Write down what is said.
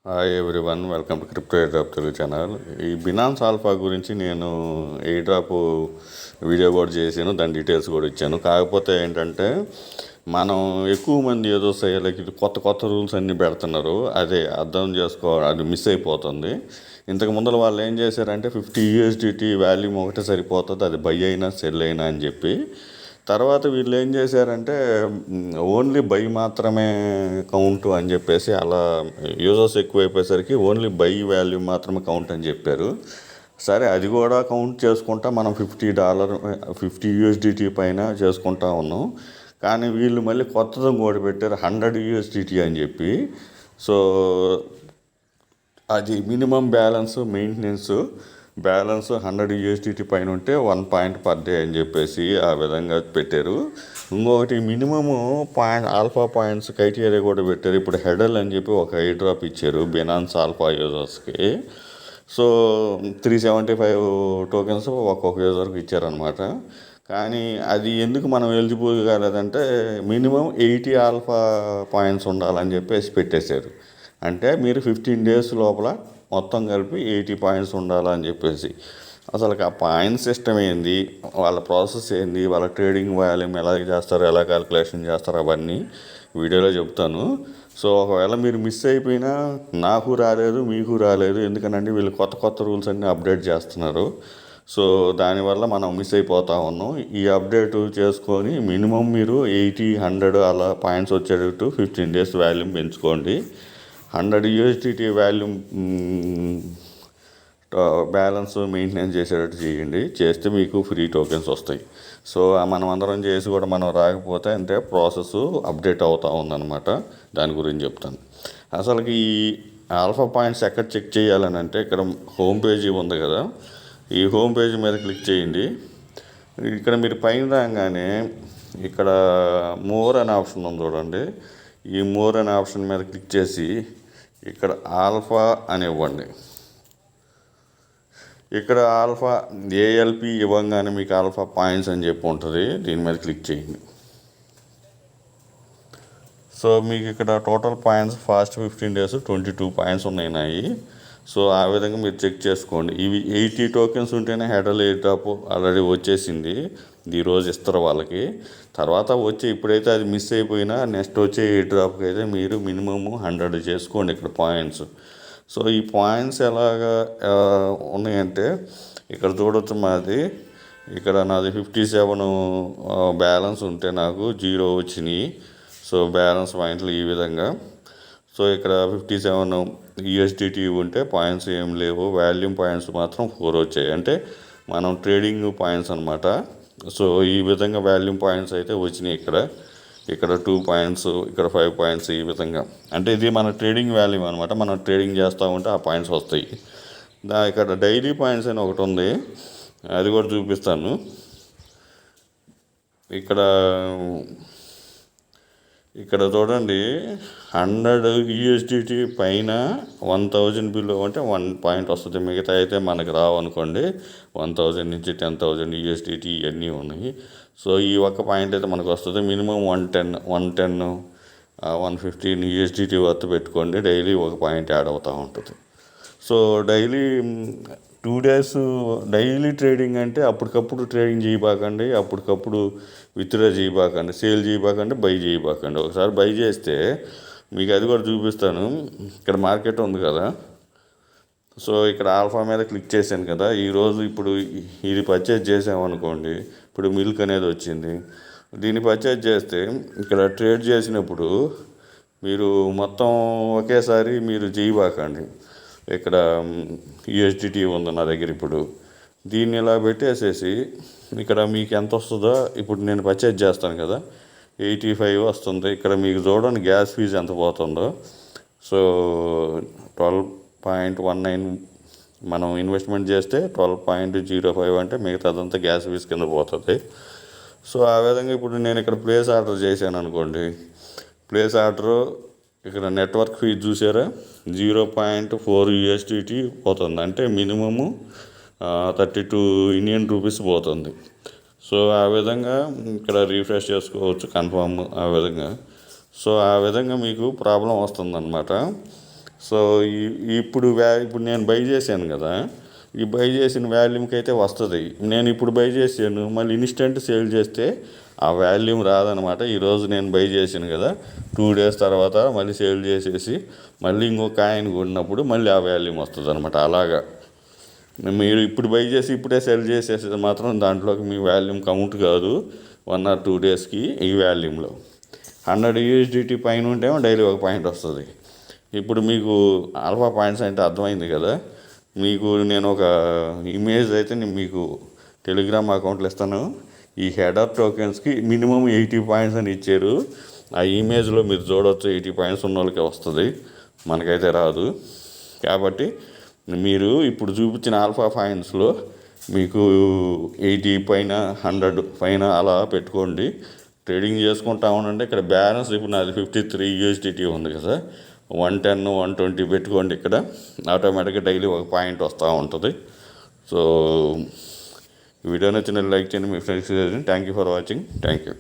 Hi everyone, welcome to crypto airdrop Telugu channel. ఈ Binance alpha గురించి నేను ఎయిర్డ్రాప్ వీడియో కూడా చేశాను, దాని డీటెయిల్స్ కూడా ఇచ్చాను. కాకపోతే ఏంటంటే మనం ఎక్కువ మంది ఏదో లైక్ కొత్త కొత్త రూల్స్ అన్నీ పెడుతున్నారు. అదే అర్థం చేసుకోవాలి, అది మిస్ అయిపోతుంది. ఇంతకు ముందర వాళ్ళు ఏం చేశారంటే 50 USDT వాల్యూమ్ ఒకటే సరిపోతుంది, అది బై అయినా సెల్ అయినా అని చెప్పి. తర్వాత వీళ్ళు ఏం చేశారంటే ఓన్లీ బై మాత్రమే కౌంట్ అని చెప్పేసి, అలా యూజర్స్ ఎక్కువైపోయేసరికి ఓన్లీ బై వాల్యూ మాత్రమే కౌంట్ అని చెప్పారు. సరే, అది కూడా కౌంట్ చేసుకుంటా మనం $50 USDT పైన చేసుకుంటా ఉన్నాం. కానీ వీళ్ళు మళ్ళీ కొత్తది కూడా పెట్టారు, 100 USDT అని చెప్పి. సో అది minimum balance, maintenance balance 100 USDT పైన ఉంటే 1 పాయింట్ పర్ డే అని చెప్పేసి ఆ విధంగా పెట్టారు. ఇంకొకటి మినిమము ఆల్ఫా పాయింట్స్ క్రైటీరియా కూడా పెట్టారు. ఇప్పుడు హెడల్ అని చెప్పి ఒక ఎయిర్ డ్రాప్ ఇచ్చారు బినాన్స్ ఆల్ఫా యూజర్స్కి. సో 375 టోకెన్స్ ఒక్కొక్క యూజర్కి ఇచ్చారనమాట. కానీ అది ఎందుకు మనం ఎలిజిబుల్ కాలేదంటే మినిమం 80 ఆల్ఫా పాయింట్స్ ఉండాలని చెప్పేసి పెట్టేశారు. అంటే మీరు 15 డేస్ లోపల మొత్తం కలిపి 80 పాయింట్స్ ఉండాలని చెప్పేసి. అసలు ఆ పాయింట్ సిస్టమ్ ఏంది, వాళ్ళ ప్రాసెస్ ఏంది, వాళ్ళ ట్రేడింగ్ వాల్యూమ్ ఎలా చేస్తారు, ఎలా క్యాలిక్యులేషన్ చేస్తారు, అవన్నీ వీడియోలో చెప్తాను. సో ఒకవేళ మీరు మిస్ అయిపోయినా నాకు రాలేదు, మీకు రాలేదు. ఎందుకనంటే వీళ్ళు కొత్త కొత్త రూల్స్ అన్నీ అప్డేట్ చేస్తున్నారు. సో దానివల్ల మనం మిస్ అయిపోతూ ఉన్నాం. ఈ అప్డేట్ చేసుకొని మినిమం మీరు 80, 100 అలా పాయింట్స్ వచ్చేటట్టు 15 డేస్ వాల్యూమ్ పెంచుకోండి. 100 USDT వాల్యూమ్ బ్యాలెన్స్ మెయింటెనెన్స్ చేసేటట్టు చేస్తే మీకు ఫ్రీ టోకెన్స్ వస్తాయి. సో మనం అందరం చేసి కూడా మనం రాకపోతే అంటే ప్రాసెస్ అప్డేట్ అవుతూ ఉందన్నమాట. దాని గురించి చెప్తాను. అసలుకి ఈ ఆల్ఫా పాయింట్స్ ఎక్కడ చెక్ చేయాలని అంటే ఇక్కడ హోమ్ పేజీ ఉంది కదా, ఈ హోమ్ పేజీ మీద క్లిక్ చేయండి. ఇక్కడ మీరు పైన రాగానే ఇక్కడ మోర్ అనే ఆప్షన్ ఉంది చూడండి. ఈ మోర్ అనే ఆప్షన్ మీద క్లిక్ చేసి ఇక్కడ ఆల్ఫా అని ఇవ్వండి. ఇక్కడ ఆల్ఫా ALP ఇవ్వగానే మీకు ఆల్ఫా పాయింట్స్ అని చెప్పి ఉంటుంది. దీని మీద క్లిక్ చేయండి. సో మీకు ఇక్కడ total points fast 15 days 22 points ఉన్నాయి. సో ఆ విధంగా మీరు చెక్ చేసుకోండి. ఇవి 80 టోకెన్స్ ఉంటేనే హెడల్ ఎయిర్ డ్రాప్ ఆల్రెడీ వచ్చేసింది. ఈరోజు ఇస్తారు వాళ్ళకి. తర్వాత ఇప్పుడైతే అది మిస్ అయిపోయినా నెక్స్ట్ వచ్చే ఎయిర్ డ్రాప్కి అయితే మీరు మినిమమ్ 100 చేసుకోండి ఇక్కడ పాయింట్స్. సో ఈ పాయింట్స్ ఎలాగా ఉన్నాయంటే ఇక్కడ చూడొచ్చు. ఇక్కడ నాది 57 బ్యాలెన్స్ ఉంటే నాకు 0 వచ్చినాయి. సో బ్యాలెన్స్ పాయింట్లు ఈ విధంగా. సో ఇక్కడ 57 USDT ఉంటే పాయింట్స్ ఏం లేవు, వాల్యూమ్ పాయింట్స్ మాత్రం 4 వచ్చాయి. అంటే మనం ట్రేడింగ్ పాయింట్స్ అనమాట. సో ఈ విధంగా వాల్యూమ్ పాయింట్స్ అయితే వచ్చినాయి. ఇక్కడ 2 పాయింట్స్, ఇక్కడ 5 పాయింట్స్, ఈ విధంగా. అంటే ఇది మన ట్రేడింగ్ వాల్యూమ్ అనమాట. మనం ట్రేడింగ్ చేస్తూ ఉంటే ఆ పాయింట్స్ వస్తాయి. ఇక్కడ డైలీ పాయింట్స్ అని ఒకటి ఉంది, అది కూడా చూపిస్తాను. ఇక్కడ చూడండి, 100 USDT పైన 1000 బిలో అంటే 1 పాయింట్ వస్తుంది. మిగతా అయితే మనకి రావు అనుకోండి. 1000 నుంచి 10,000 USDT ఇవన్నీ ఉన్నాయి. సో ఈ ఒక్క పాయింట్ అయితే మనకు వస్తుంది. మినిమం 110 115 USDT వర్త్ పెట్టుకోండి. డైలీ ఒక పాయింట్ యాడ్ అవుతూ ఉంటుంది. So daily 2 days daily trading అంటే అప్పటికప్పుడు ట్రేడింగ్ చేయబాకండి, అప్పటికప్పుడు విత్డ్రా చేయబాకండి, సేల్ చేయబాకండి, బై చేయబాకండి. ఒకసారి బై చేస్తే మీకు అది కూడా చూపిస్తాను. ఇక్కడ మార్కెట్ ఉంది కదా, సో ఇక్కడ ఆల్ఫా మీద క్లిక్ చేశాను కదా. ఈరోజు ఇప్పుడు ఇది పర్చేజ్ చేసామనుకోండి, ఇప్పుడు మిల్క్ అనేది వచ్చింది. దీన్ని పర్చేజ్ చేస్తే ఇక్కడ ట్రేడ్ చేసినప్పుడు మీరు మొత్తం ఒకేసారి మీరు చేయబాకండి. ఇక్కడ USDT ఉంది నా దగ్గర. ఇప్పుడు దీన్ని ఇలా పెట్టేసేసి ఇక్కడ మీకు ఎంత వస్తుందో, ఇప్పుడు నేను పర్చేజ్ చేస్తాను కదా, 85 వస్తుంది. ఇక్కడ మీకు చూడండి గ్యాస్ ఫీజు ఎంత పోతుందో. సో 12.19 మనం ఇన్వెస్ట్మెంట్ చేస్తే 12.05 అంటే మిగతాదంతా గ్యాస్ ఫీజు కింద పోతుంది. సో ఆ విధంగా ఇప్పుడు నేను ఇక్కడ ప్లేస్ ఆర్డర్ చేశాను అనుకోండి. ప్లేస్ ఆర్డరు ఇక్కడ నెట్వర్క్ ఫీజు చూసారా, 0.4 USDT పోతుంది. అంటే మినిమము 32 ఇండియన్ రూపీస్ పోతుంది. సో ఆ విధంగా ఇక్కడ రీఫ్రెష్ చేసుకోవచ్చు కన్ఫర్మ్ ఆ విధంగా. సో ఆ విధంగా మీకు ప్రాబ్లం వస్తుందన్నమాట. సో ఇప్పుడు నేను బై చేశాను కదా, ఈ బై చేసిన వాల్యూమ్కి అయితే వస్తుంది. నేను ఇప్పుడు బై చేశాను, మళ్ళీ ఇన్స్టెంట్ సేల్ చేస్తే ఆ వాల్యూమ్ రాదనమాట. ఈరోజు నేను బై చేశాను కదా, 2 days తర్వాత మళ్ళీ సేల్ చేసేసి మళ్ళీ ఇంకో కాయిన్ కొన్నప్పుడు మళ్ళీ ఆ వాల్యూమ్ వస్తుంది అనమాట. అలాగా మీరు ఇప్పుడు బై చేసి ఇప్పుడే సెల్ చేసేసి మాత్రం దాంట్లోకి మీ వాల్యూమ్ కౌంట్ కాదు 1 or 2 daysకి. ఈ వాల్యూమ్లో 100 USDT పైన ఉంటేమో డైలీ ఒక పాయింట్ వస్తుంది. ఇప్పుడు మీకు ఆల్ఫా పాయింట్స్ అంటే అర్థమైంది కదా. మీకు నేను ఒక ఇమేజ్ అయితే మీకు టెలిగ్రామ్ అకౌంట్లో ఇస్తాను. ఈ హెడర్ టోకెన్స్కి మినిమం 80 పాయింట్స్ అని ఇచ్చారు. ఆ ఇమేజ్లో మీరు చూడవచ్చు, 80 పాయింట్స్ ఉన్న వాళ్ళకి వస్తుంది, మనకైతే రాదు. కాబట్టి మీరు ఇప్పుడు చూపించిన ఆల్ఫా పాయింట్స్లో మీకు 80 పైన 100 పైన అలా పెట్టుకోండి, ట్రేడింగ్ చేసుకుంటా ఉండండి. ఇక్కడ బ్యాలెన్స్ ఇప్పుడు నాది 53 USDT ఉంది కదా, 110 120 పెట్టుకోండి. ఇక్కడ ఆటోమేటిక్గా డైలీ ఒక పాయింట్ వస్తూ ఉంటుంది. సో వీడియో నచ్చిన లైక్ చేయండి, మీ ఫ్రెండ్స్కి చేయండి. Thank you for watching. Thank you.